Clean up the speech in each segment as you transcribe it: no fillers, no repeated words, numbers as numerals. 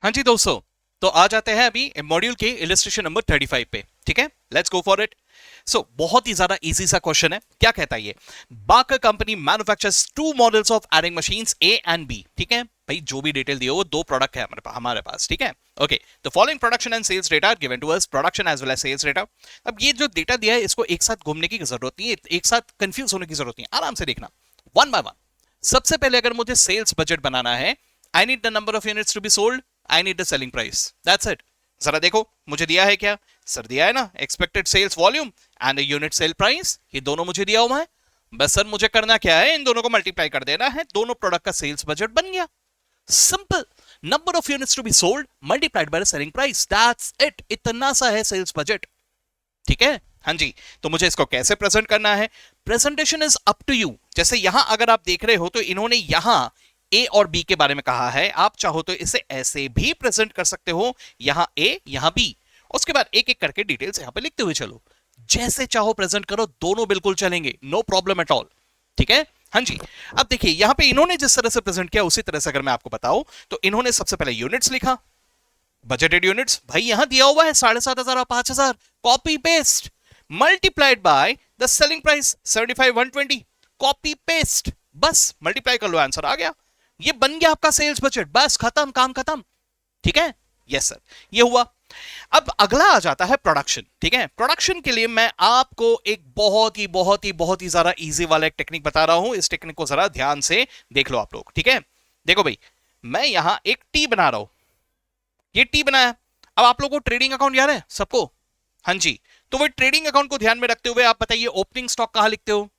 हाँ जी दोस्तों, तो आ जाते हैं अभी मॉड्यूल के इलस्ट्रेशन नंबर 35 पे। ठीक है, लेट्स गो फॉर इट। सो बहुत ही ज्यादा इजी सा क्वेश्चन है। क्या कहता है ये? Baker company manufactures two models of adding machines A and B. ठीक है भाई, जो भी डिटेल दिए वो दो प्रोडक्ट है हमारे पास। ठीक है, okay. The following production and sales data given to us, production as well as sales data. अब ये जो डेटा दिया है इसको एक साथ घूमने की जरूरत नहीं है, एक साथ कंफ्यूज होने की जरूरत नहीं है, आराम से देखना वन बाय वन। सबसे पहले अगर मुझे सेल्स बजट बनाना है, I need the number of units to be sold, I need the selling price, that's it. जरा देखो मुझे दिया है क्या? सर दिया है ना, expected sales volume and unit sale price, ये दोनों मुझे दिया हुआ है। बस सर मुझे करना क्या है, इन दोनों को मल्टीप्लाई कर देना है, दोनों प्रोडक्ट का सेल्स बजट बन गया। Simple, number of units to be sold multiplied by the selling price, that's it. इतना सा है सेल्स बजट। ठीक है, हाँ जी। तो मुझे इसको कैसे प्रेजेंट करना है? Presentation is up to you. जैसे यहां अगर आप देख रहे हो तो इन्होंने यहां ए और बी के बारे में कहा है, आप चाहो तो इसे ऐसे भी प्रेजेंट कर सकते हो, यहां ए यहां बी, उसके बाद एक एक करके डिटेल्स यहां पे लिखते हुए चलो। जैसे चाहो प्रेजेंट करो, दोनों बिल्कुल चलेंगे, नो प्रॉब्लम एट ऑल। ठीक है, हाँ जी। अब देखिए यहां पे इन्होंने जिस तरह से प्रेजेंट किया उसी तरह से अगर मैं आपको बताऊं तो इन्होंने सबसे पहले यूनिट्स लिखा, बजटेड यूनिट्स भाई यहां दिया हुआ है 7,500 और 5,000, copy paste multiplied by the selling price 75,120, copy paste, बस मल्टीप्लाई कर लो, आंसर आ गया। ये बन गया आपका सेल्स बजट, बस खत्म, काम खत्म। ठीक है, यस सर, ये हुआ। अब अगला आ जाता है प्रोडक्शन। ठीक है, प्रोडक्शन के लिए मैं आपको एक बहुत ही ज्यादा इजी वाला एक टेक्निक बता रहा हूं। इस टेक्निक को जरा ध्यान से देख लो आप लोग। ठीक है, देखो भाई, मैं यहां एक टी बना रहा हूं, ये टी बनाया। अब आप लोगों को ट्रेडिंग अकाउंट याद है सबको? हाँ जी। तो वो ट्रेडिंग अकाउंट को ध्यान में रखते हुए आप बताइए ओपनिंग स्टॉक कहां लिखते हो?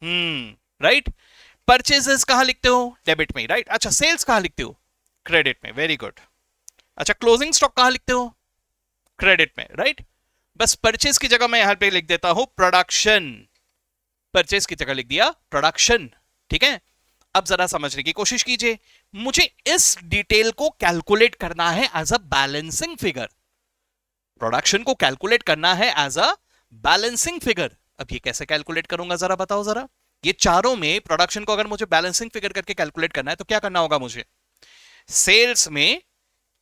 राइट। परचेजेस कहां लिखते हो? डेबिट में, राइट। अच्छा, सेल्स कहां लिखते हो? क्रेडिट में, वेरी गुड। अच्छा, क्लोजिंग स्टॉक कहां लिखते हो? क्रेडिट में, राइट। बस परचेज की जगह मैं यहां पे लिख देता हूं प्रोडक्शन, परचेज की जगह लिख दिया प्रोडक्शन। ठीक है, अब जरा समझने की कोशिश कीजिए। मुझे इस डिटेल को कैलकुलेट करना है as a balancing figure, production को कैलकुलेट करना है एज अ बैलेंसिंग फिगर। अब ये कैसे कैलकुलेट करूंगा जरा बताओ जरा? ये चारों में प्रोडक्शन को अगर मुझे बैलेंसिंग फिगर करके कैलकुलेट करना है तो क्या करना होगा मुझे? सेल्स में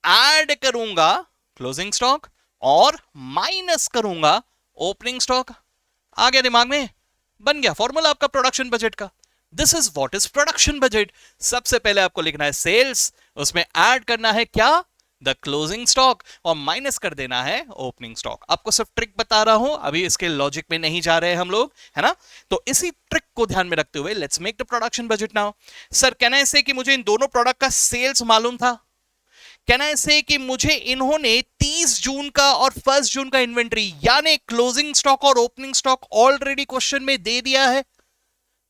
ऐड करूंगा क्लोजिंग स्टॉक और माइनस करूंगा ओपनिंग स्टॉक। आ गया दिमाग में? बन गया फॉर्मूला आपका प्रोडक्शन बजट का। This is what is production budget. सबसे पहले आपको लिखना है सेल्स, उसमें ऐड करना है क्या? द क्लोजिंग स्टॉक, और माइनस कर देना है ओपनिंग स्टॉक। आपको सिर्फ ट्रिक बता रहा हूं, अभी इसके लॉजिक में नहीं जा रहे हम लोग, है ना? तो इसी ट्रिक को ध्यान में रखते हुए let's make the production budget now. Sir कहना है कि मुझे इन दोनों प्रोडक्ट का सेल्स मालूम था, कहना है कि मुझे इन्होंने 30 जून का और 1 जून का इन्वेंट्री यानी क्लोजिंग स्टॉक और ओपनिंग स्टॉक ऑलरेडी क्वेश्चन में दे दिया है।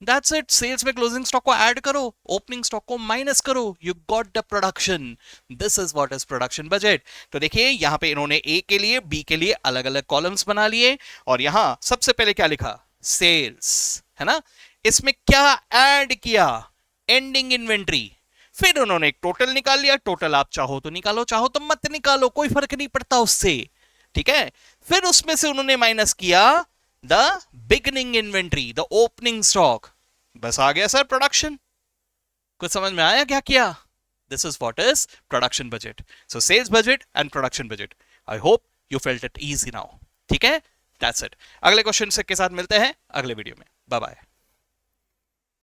That's it. सेल्स में क्लोजिंग स्टॉक को ऐड करो, ओपनिंग स्टॉक को माइनस करो, you got the production. This is what is production budget. तो देखिए यहां पे इन्होंने ए के लिए बी के लिए अलग अलग कॉलम्स बना लिए, और यहां सबसे पहले क्या लिखा? सेल्स, है ना? इसमें क्या ऐड किया? Ending inventory. फिर उन्होंने एक टोटल निकाल लिया, टोटल आप चाहो तो निकालो, चाहो तो मत निकालो, कोई फर्क नहीं पड़ता उससे। ठीक है, फिर उसमें से उन्होंने माइनस किया the beginning inventory, the opening stock. बस आ गया सर प्रोडक्शन। कुछ समझ में आया क्या किया? This is what is production budget. So sales budget and production budget. I hope you felt it easy now. ठीक है, दैट्स इट। अगले क्वेश्चन के साथ मिलते हैं अगले वीडियो में। Bye bye.